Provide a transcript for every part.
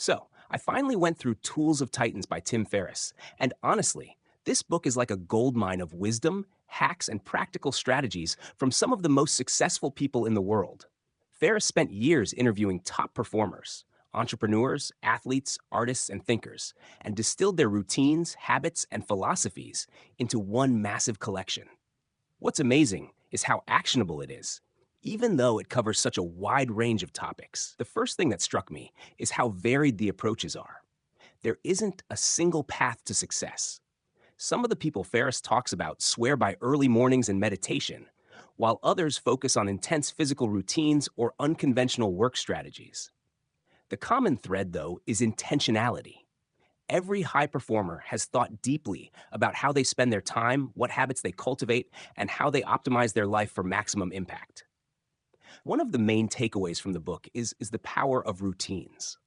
So, I finally went through Tools of Titans by Tim Ferriss, and honestly, this book is like a goldmine of wisdom, hacks, and practical strategies from some of the most successful people in the world. Ferriss spent years interviewing top performers, entrepreneurs, athletes, artists, and thinkers, and distilled their routines, habits, and philosophies into one massive collection. What's amazing is how actionable it is, even though it covers such a wide range of topics. The first thing that struck me is how varied the approaches are. There isn't a single path to success. Some of the people Ferriss talks about swear by early mornings and meditation, while others focus on intense physical routines or unconventional work strategies. The common thread, though, is intentionality. Every high performer has thought deeply about how they spend their time, what habits they cultivate, and how they optimize their life for maximum impact. One of the main takeaways from the book is the power of routines.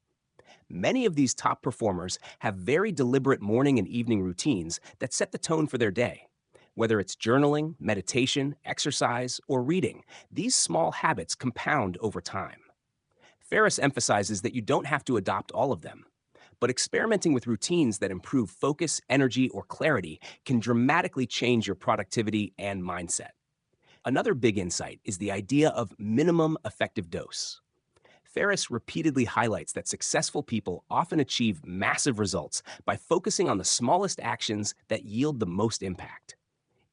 Many of these top performers have very deliberate morning and evening routines that set the tone for their day. Whether it's journaling, meditation, exercise, or reading, these small habits compound over time. Ferriss emphasizes that you don't have to adopt all of them, but experimenting with routines that improve focus, energy, or clarity can dramatically change your productivity and mindset. Another big insight is the idea of minimum effective dose. Ferriss repeatedly highlights that successful people often achieve massive results by focusing on the smallest actions that yield the most impact.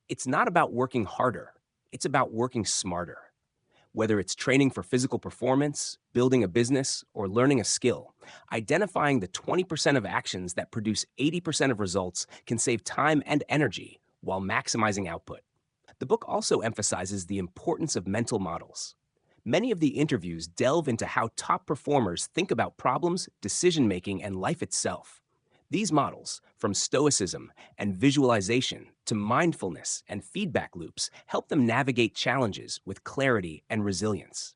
It's not about working harder, it's about working smarter. Whether it's training for physical performance, building a business, or learning a skill, identifying the 20% of actions that produce 80% of results can save time and energy while maximizing output. The book also emphasizes the importance of mental models. Many of the interviews delve into how top performers think about problems, decision making, and life itself. These models, from stoicism and visualization to mindfulness and feedback loops, help them navigate challenges with clarity and resilience.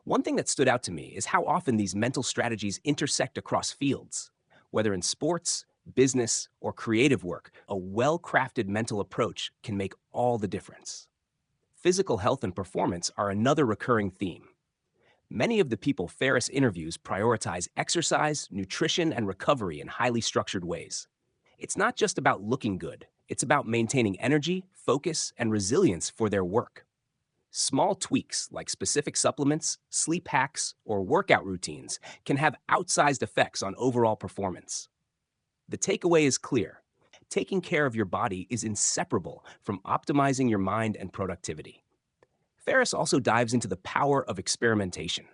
One thing that stood out to me is how often these mental strategies intersect across fields. Whether in sports, business, or creative work, a well crafted mental approach can make all the difference. Physical health and performance are another recurring theme. Many of the people Ferriss interviews prioritize exercise, nutrition, and recovery in highly structured ways. It's not just about looking good, it's about maintaining energy, focus, and resilience for their work. Small tweaks like specific supplements, sleep hacks, or workout routines can have outsized effects on overall performance. The takeaway is clear. Taking care of your body is inseparable from optimizing your mind and productivity. Ferriss also dives into the power of experimentation.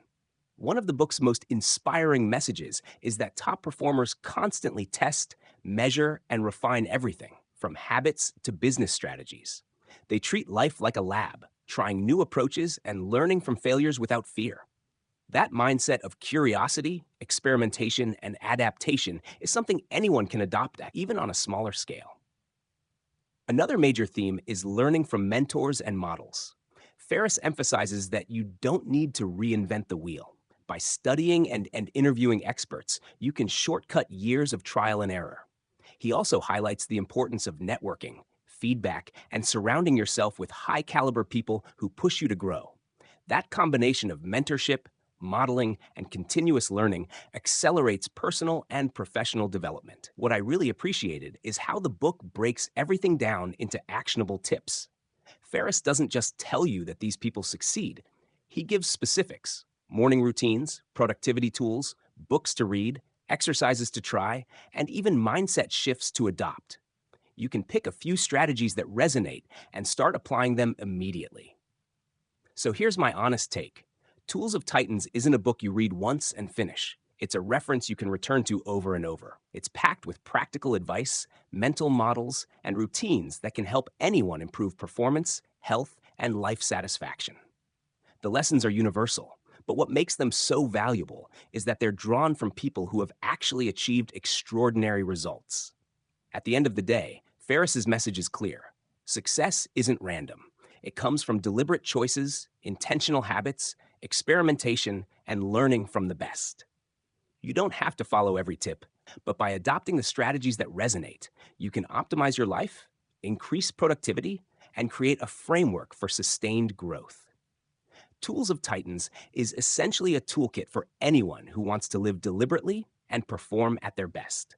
One of the book's most inspiring messages is that top performers constantly test, measure, and refine everything, from habits to business strategies. They treat life like a lab, trying new approaches and learning from failures without fear. That mindset of curiosity, experimentation, and adaptation is something anyone can adopt at, even on a smaller scale. Another major theme is learning from mentors and models. Ferriss emphasizes that you don't need to reinvent the wheel. By studying and interviewing experts, you can shortcut years of trial and error. He also highlights the importance of networking, feedback, and surrounding yourself with high caliber people who push you to grow. That combination of mentorship, modeling, and continuous learning accelerates personal and professional development. What I really appreciated is how the book breaks everything down into actionable tips. Ferriss doesn't just tell you that these people succeed. He gives specifics: morning routines, productivity tools, books to read, exercises to try, and even mindset shifts to adopt. You can pick a few strategies that resonate and start applying them immediately. So here's my honest take. Tools of Titans isn't a book you read once and finish. It's a reference you can return to over and over. It's packed with practical advice, mental models, and routines that can help anyone improve performance, health, and life satisfaction. The lessons are universal, but what makes them so valuable is that they're drawn from people who have actually achieved extraordinary results. At the end of the day, Ferriss's message is clear. Success isn't random. It comes from deliberate choices, intentional habits, experimentation, and learning from the best. You don't have to follow every tip, but by adopting the strategies that resonate, you can optimize your life, increase productivity, and create a framework for sustained growth. Tools of Titans is essentially a toolkit for anyone who wants to live deliberately, and perform at their best.